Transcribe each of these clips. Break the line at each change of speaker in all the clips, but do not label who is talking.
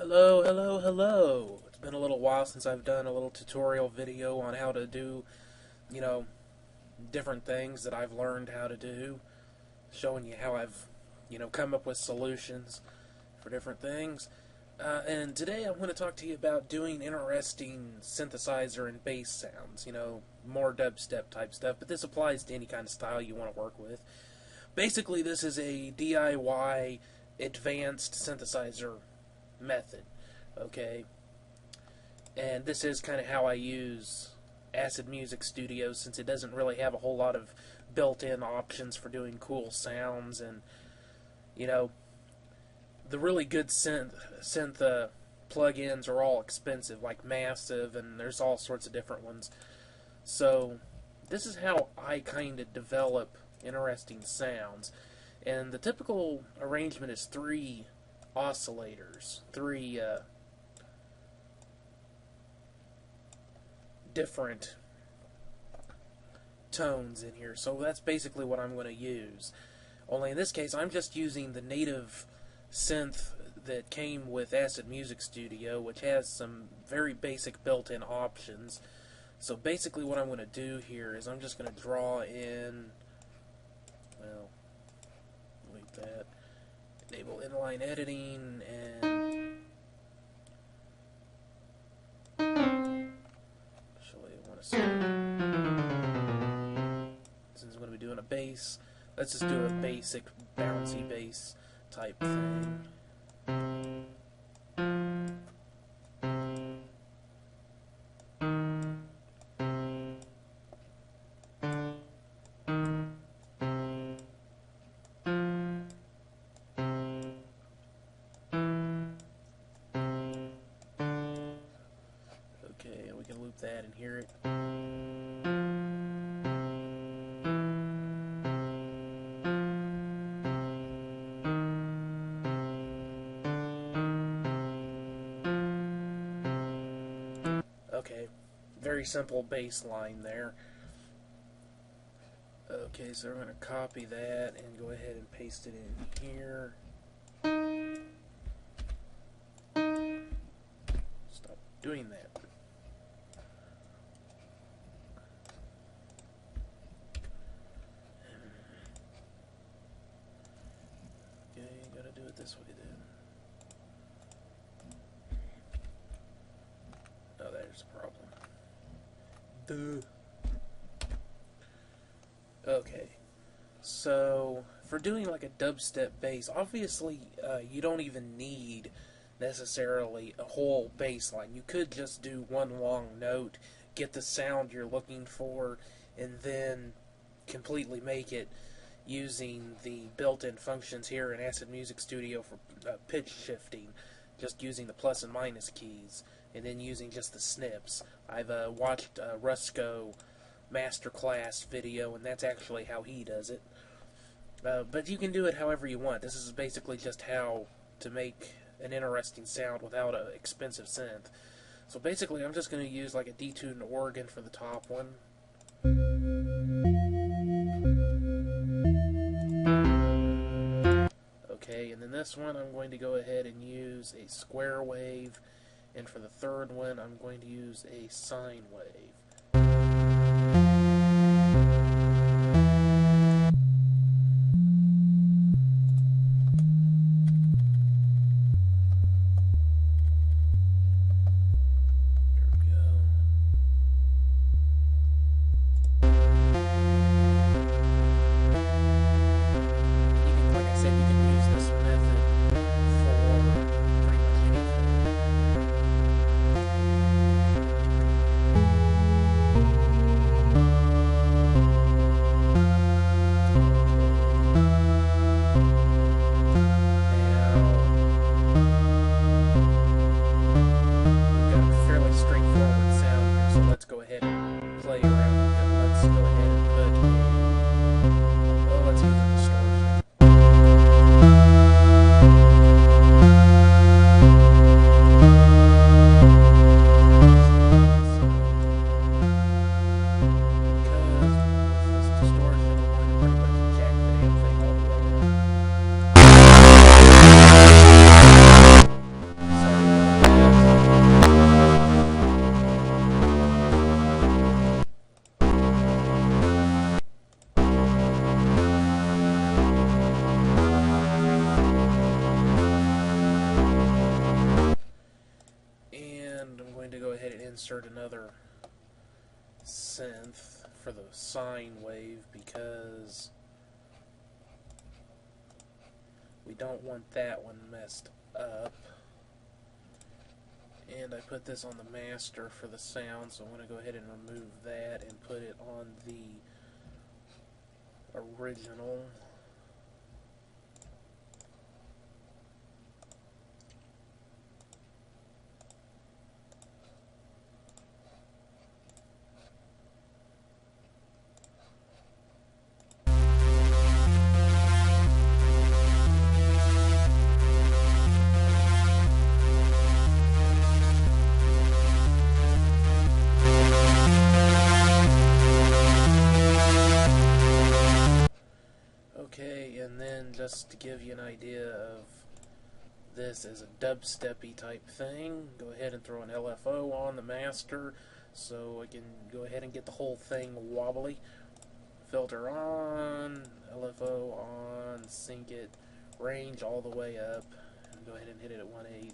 Hello, hello, hello. It's been a little while since I've done a little tutorial video on how to do, you know, different things that I've learned how to do, showing you how I've, come up with solutions for different things. And today I'm going to talk to you about doing interesting synthesizer and bass sounds, more dubstep type stuff, but this applies to any kind of style you want to work with. Basically, this is a DIY advanced synthesizer method, okay? And this is kind of how I use Acid Music Studio, since it doesn't really have a whole lot of built-in options for doing cool sounds, and the really good synth plugins are all expensive, like Massive, and there's all sorts of different ones. So this is how I kind of develop interesting sounds, and the typical arrangement is 3 oscillators, 3 different tones in here. So that's basically what I'm going to use. Only in this case, I'm just using the native synth that came with Acid Music Studio, which has some very basic built-in options. So basically what I'm going to do here is I'm just going to draw in, well, delete that, enable inline editing, and actually I want to see, since I'm going to be doing a bass, let's just do a basic bouncy bass type thing. Okay, we can loop that and hear it. Okay, very simple bass line there. Okay, so we're going to copy that and go ahead and paste it in here. Stop doing that. Okay, you gotta do it this way then. Oh, there's a problem. Duh. Okay, so for doing like a dubstep bass, obviously you don't even need necessarily a whole bass line. You could just do one long note, get the sound you're looking for, and then completely make it using the built-in functions here in Acid Music Studio for pitch shifting, just using the plus and minus keys, and then using just the snips. I've watched Rusko Masterclass video, and that's actually how he does it. But you can do it however you want. This is basically just how to make an interesting sound without an expensive synth. So basically I'm just going to use like a detuned organ for the top one. Okay, and then this one I'm going to go ahead and use a square wave, and for the third one I'm going to use a sine wave. insert another synth for the sine wave because we don't want that one messed up. And I put this on the master for the sound, so I'm going to go ahead and remove that and put it on the original. And then just to give you an idea of this as a dubstep-y type thing, go ahead and throw an LFO on the master so I can go ahead and get the whole thing wobbly. Filter on, LFO on, sync it, range all the way up, and go ahead and hit it at 1/8.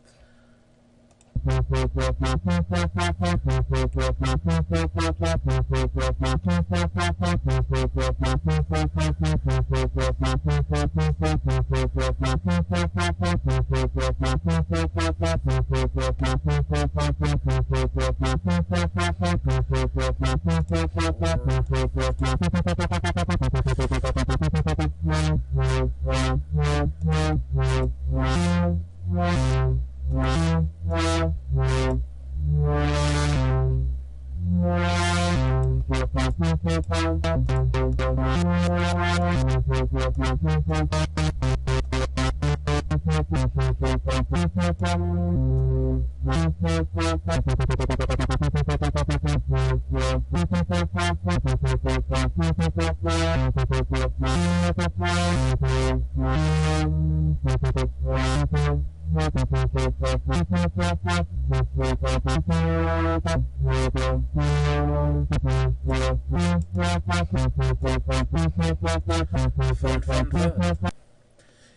Fun.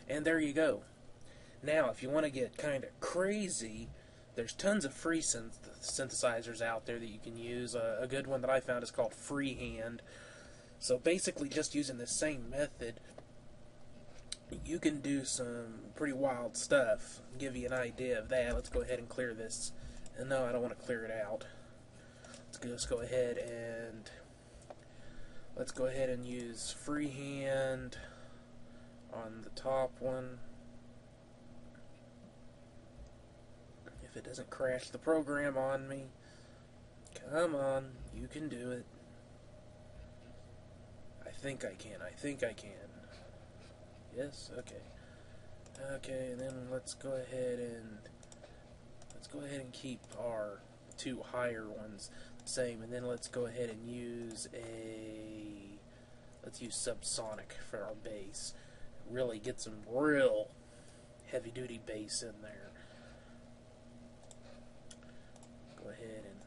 And there you go. Now, if you want to get kind of crazy, there's tons of free synthesizers out there that you can use. A good one that I found is called Freehand. So basically, just using the same method, you can do some pretty wild stuff. Give you an idea of that. Let's go ahead and clear this. And no, I don't want to clear it out. Let's go ahead and use Freehand on the top one. If it doesn't crash the program on me, come on, you can do it. I think I can. Yes, okay. Okay, and then let's go ahead and keep our two higher ones the same, and then let's go ahead and use subsonic for our bass. Really get some real heavy duty bass in there. Go ahead and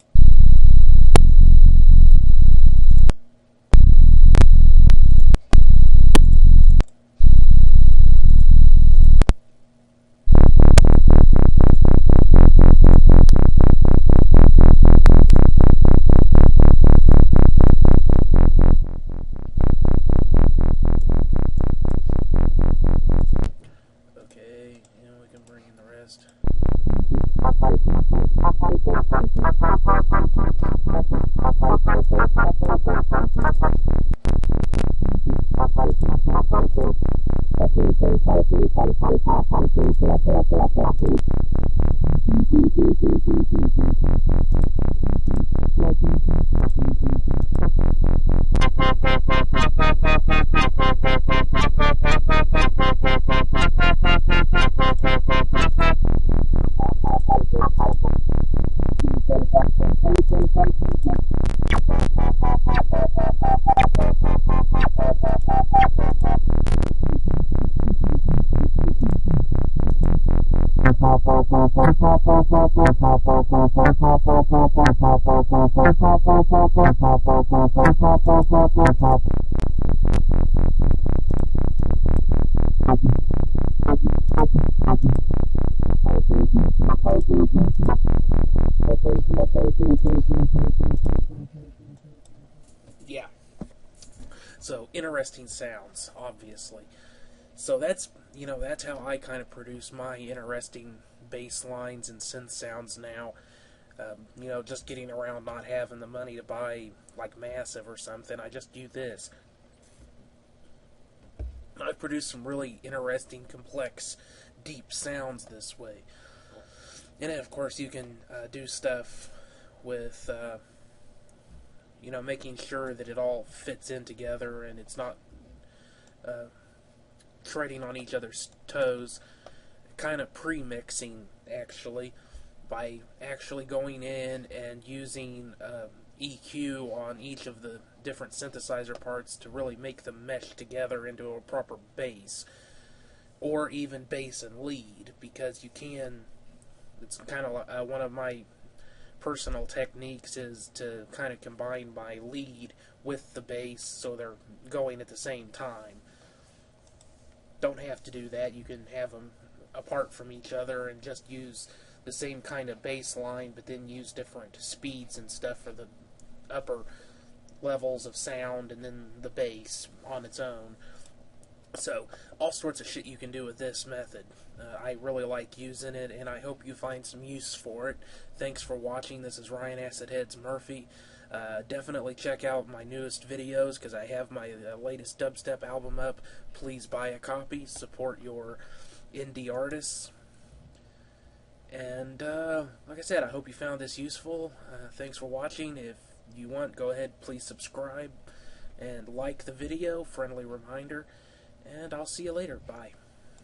Yeah. So interesting sounds, obviously. So that's how I kind of produce my interesting bass lines and synth sounds now. Just getting around not having the money to buy like Massive or something. I just do this. I've produced some really interesting, complex, deep sounds this way. And then, of course, you can do stuff with, making sure that it all fits in together and it's not treading on each other's toes. Kind of pre-mixing, actually, by actually going in and using EQ on each of the different synthesizer parts to really make them mesh together into a proper bass, or even bass and lead, because you can. It's kind of one of my personal techniques is to kind of combine my lead with the bass so they're going at the same time. Don't have to do that. You can have them apart from each other and just use the same kind of bass line, but then use different speeds and stuff for the upper levels of sound, and then the bass on its own. So, all sorts of shit you can do with this method. I really like using it, and I hope you find some use for it. Thanks for watching. This is Ryan Acid Heads Murphy. Definitely check out my newest videos, because I have my latest dubstep album up. Please buy a copy. Support your indie artists. And, like I said, I hope you found this useful. Thanks for watching. If you want, go ahead, please subscribe and like the video. Friendly reminder. And I'll see you later. Bye.